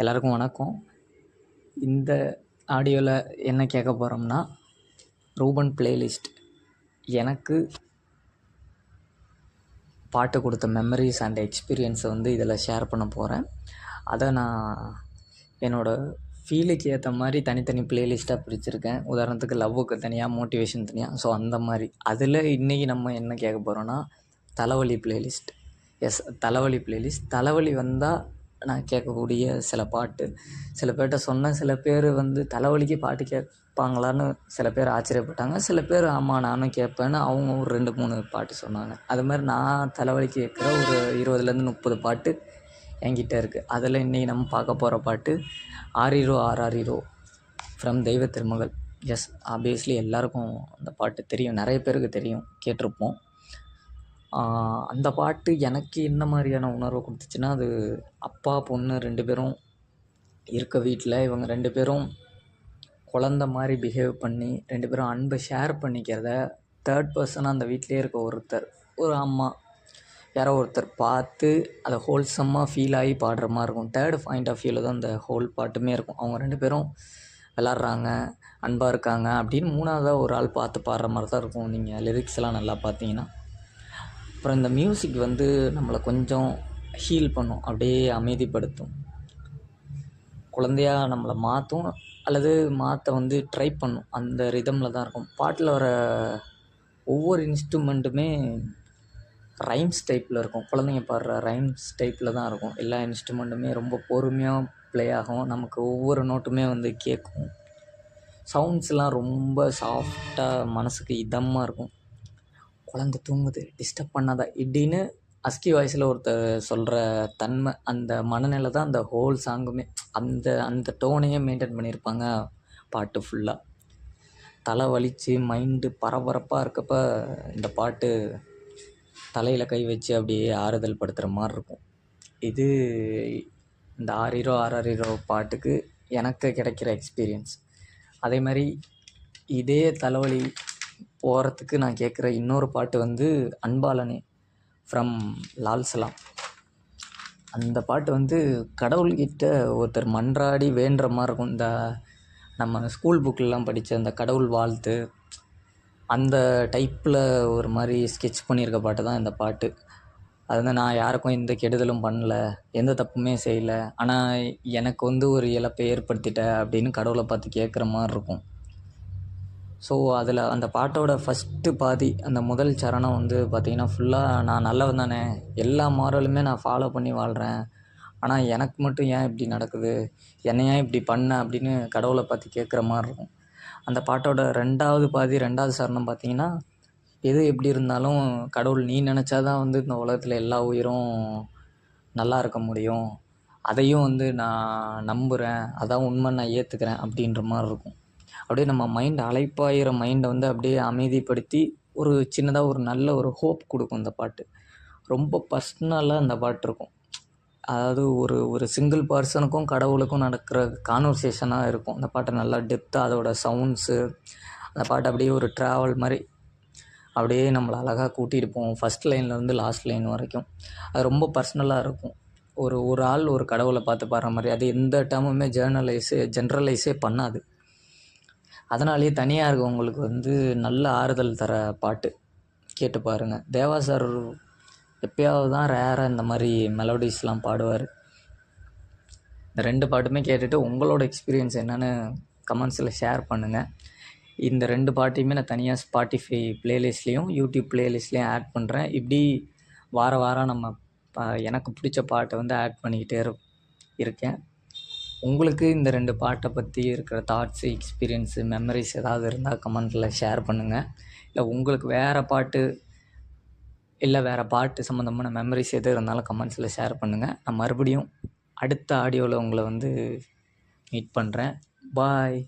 எல்லாருக்கும் வணக்கம். இந்த ஆடியோவில் என்ன கேட்க போகிறோம்னா, ரூபன் பிளேலிஸ்ட் எனக்கு பாட்டு கொடுத்த மெமரிஸ் அண்ட் எக்ஸ்பீரியன்ஸை வந்து இதில் ஷேர் பண்ண போகிறேன். அதை நான் என்னோடய ஃபீலுக்கு ஏற்ற மாதிரி தனித்தனி பிளேலிஸ்ட்டாக பிரிச்சுருக்கேன். உதாரணத்துக்கு லவ்வுக்கு தனியாக, மோட்டிவேஷன் தனியாக. ஸோ அந்த மாதிரி அதில் இன்றைக்கி நம்ம என்ன கேட்க போகிறோன்னா, தலைவலி பிளேலிஸ்ட். எஸ், தலைவலி பிளேலிஸ்ட். தலைவலி வந்தால் நான் கேட்கக்கூடிய சில பாட்டு. சில பேர்கிட்ட சொன்ன சில பேர் வந்து தலைவலிக்கு பாட்டு கேட்பாங்களான்னு சில பேர் ஆச்சரியப்பட்டாங்க. சில பேர் ஆமாம் நானும் கேட்பேன்னு அவங்க ஒரு 2-3 பாட்டு சொன்னாங்க. அது மாதிரி நான் தலைவலிக்கு கேட்குற ஒரு 20-30 பாட்டு என்கிட்ட இருக்குது. அதில் இன்றைக்கி நம்ம பார்க்க போகிற பாட்டு ஆரிரோ ஆராரிரோ ஃப்ரம் தெய்வ திருமகள். எஸ், ஆப்வியஸ்லி எல்லாருக்கும் அந்த பாட்டு தெரியும், நிறைய பேருக்கு தெரியும், கேட்டிருப்போம். அந்த பாட்டு எனக்கு என்ன மாதிரியான உணர்வை கொடுத்துச்சுன்னா, அது அப்பா பொண்ணு 2 பேரும் இருக்க வீட்டில் இவங்க 2 பேரும் குழந்த மாதிரி பிஹேவ் பண்ணி 2 பேரும் அன்பை ஷேர் பண்ணிக்கிறத தேர்ட் பர்சனாக அந்த வீட்டிலே இருக்க ஒருத்தர், ஒரு அம்மா யாரோ ஒருத்தர் பார்த்து அதை ஹோல்சம்மாக ஃபீல் ஆகி பாடுற மாதிரி இருக்கும். தேர்ட் பாயிண்ட் ஆஃப் வியூவில் தான் அந்த ஹோல் பாட்டுமே இருக்கும். அவங்க 2 பேரும் விளாட்றாங்க, அன்பாக இருக்காங்க அப்படின்னு 3ஆவதாக ஒரு ஆள் பார்த்து பாடுற மாதிரி தான் இருக்கும். நீங்கள் லிரிக்ஸ்லாம் நல்லா பார்த்தீங்கன்னா. அப்புறம் இந்த மியூசிக் வந்து நம்மளை கொஞ்சம் ஹீல் பண்ணும், அப்படியே அமைதிப்படுத்தும், குழந்தையாக நம்மளை மாற்றும் அல்லது மாற்ற வந்து ட்ரை பண்ணும். அந்த ரிதமில் தான் இருக்கும். பாட்டில் வர ஒவ்வொரு இன்ஸ்ட்ருமெண்ட்டுமே ரைம்ஸ் டைப்பில் இருக்கும். குழந்தைங்க பாடுற ரைம்ஸ் டைப்பில் தான் இருக்கும். எல்லா இன்ஸ்ட்ருமெண்ட்டுமே ரொம்ப பொறுமையாக ப்ளே ஆகும். நமக்கு ஒவ்வொரு நோட்டுமே வந்து கேட்கும். சவுண்ட்ஸ்லாம் ரொம்ப சாஃப்டாக மனசுக்கு இதமாக இருக்கும். குழந்தை தூங்குது, டிஸ்டர்ப் பண்ணாத இப்படின்னு அஸ்கி வாய்ஸில் ஒருத்தர் சொல்கிற தன்மை, அந்த மனநிலை தான் அந்த ஹோல் சாங்குமே. அந்த டோனையே மெயின்டைன் பண்ணியிருப்பாங்க பாட்டு ஃபுல்லாக. தலை வலித்து மைண்டு பரபரப்பாக இருக்கப்ப இந்த பாட்டு தலையில் கை வச்சு அப்படியே ஆறுதல் படுத்துகிற மாதிரி இருக்கும். இது இந்த ஆரிரோ ஆராரிரோ பாட்டுக்கு எனக்கு கிடைக்கிற எக்ஸ்பீரியன்ஸ். அதே மாதிரி இதே தலைவலி போகிறதுக்கு நான் கேட்குற இன்னொரு பாட்டு வந்து அன்பாலனே ஃப்ரம் லால் சலாம். அந்த பாட்டு வந்து கடவுள்கிட்ட ஒருத்தர் மன்றாடி வேண்டுற மாதிரி இருக்கும். இந்த நம்ம ஸ்கூல் புக்கிலலாம் படித்த அந்த கடவுள் வாழ்த்து அந்த டைப்பில் ஒரு மாதிரி ஸ்கெட்ச் பண்ணியிருக்க பாட்டு தான் இந்த பாட்டு. அது வந்து நான் யாருக்கும் எந்த கெடுதலும் பண்ணல, எந்த தப்புமே செய்யலை, ஆனால் எனக்கு வந்து ஒரு இழப்பை ஏற்படுத்திட்ட அப்படின்னு கடவுளை பார்த்து கேட்குற மாதிரி இருக்கும். ஸோ அதில் அந்த பாட்டோட ஃபஸ்ட்டு பாதி, அந்த முதல் சரணம் வந்து பார்த்திங்கன்னா ஃபுல்லாக நான் நல்லவன் தானே, எல்லா மாரலுமே நான் ஃபாலோ பண்ணி வாழ்கிறேன், ஆனால் எனக்கு மட்டும் ஏன் இப்படி நடக்குது, என்னை ஏன் இப்படி பண்ண அப்படின்னு கடவுளை பார்த்து கேட்குற மாதிரி இருக்கும். அந்த பாட்டோட 2வது பாதி 2வது சரணம் பார்த்திங்கன்னா, எது எப்படி இருந்தாலும் கடவுள் நீ நினச்சாதான் வந்து இந்த உலகத்தில் எல்லா உயிரும் நல்லா இருக்க முடியும், அதையும் வந்து நான் நம்புகிறேன், அதான் உண்மை, நான் ஏற்றுக்கிறேன் அப்படின்ற மாதிரி இருக்கும். அப்படியே நம்ம மைண்ட் அலைப்பாயிற மைண்டை வந்து அப்படியே அமைதிப்படுத்தி ஒரு சின்னதாக ஒரு நல்ல ஒரு ஹோப் கொடுக்கும் இந்த பாட்டு. ரொம்ப பர்ஸ்னலாக அந்த பாட்டு இருக்கும். அதாவது ஒரு சிங்கிள் பர்சனுக்கும் கடவுளுக்கும் நடக்கிற கான்வர்சேஷனாக இருக்கும். அந்த பாட்டை நல்லா டெப்த்தாக அதோட சவுண்ட்ஸு, அந்த பாட்டு அப்படியே ஒரு ட்ராவல் மாதிரி அப்படியே நம்மளை அழகாக கூட்டிகிட்டு போவோம், ஃபஸ்ட் லைன்லேருந்து லாஸ்ட் லைன் வரைக்கும். அது ரொம்ப பர்சனலாக இருக்கும். ஒரு ஆள் ஒரு கடவுளை பார்த்து பாடுற மாதிரி. அது எந்த டேர்முமே ஜென்ரலைஸே பண்ணாது. அதனாலேயே தனியாக இருக்கவங்களுக்கு வந்து நல்ல ஆறுதல் தர பாட்டு. கேட்டு பாருங்கள். தேவா சார் எப்பயாவது தான் ரேராக இந்த மாதிரி மெலோடிஸ்லாம் பாடுவார். இந்த 2 பாட்டுமே கேட்டுட்டு உங்களோட எக்ஸ்பீரியன்ஸ் என்னென்னு கமெண்ட்ஸில் ஷேர் பண்ணுங்கள். இந்த 2 பாட்டையுமே நான் தனியாக ஸ்பாட்டிஃபை ப்ளேலிஸ்ட்லேயும் யூடியூப் ப்ளேலிஸ்ட்லேயும் ஆட் பண்ணுறேன். இப்படி வாரம் நம்ம எனக்கு பிடிச்ச பாட்டை வந்து ஆட் பண்ணிக்கிட்டே இருக்கேன். உங்களுக்கு இந்த 2 பாட்டை பற்றி இருக்கிற தாட்ஸு, எக்ஸ்பீரியன்ஸு, மெமரிஸ் ஏதாவது இருந்தால் கமெண்ட்டில் ஷேர் பண்ணுங்கள். இல்லை உங்களுக்கு வேறு பாட்டு, இல்லை வேறு பாட்டு சம்மந்தமான மெமரிஸ் எது இருந்தாலும் கமெண்ட்ஸில் ஷேர் பண்ணுங்கள். நான் மறுபடியும் அடுத்த ஆடியோவில் உங்களை வந்து மீட் பண்ணுறேன். பாய்.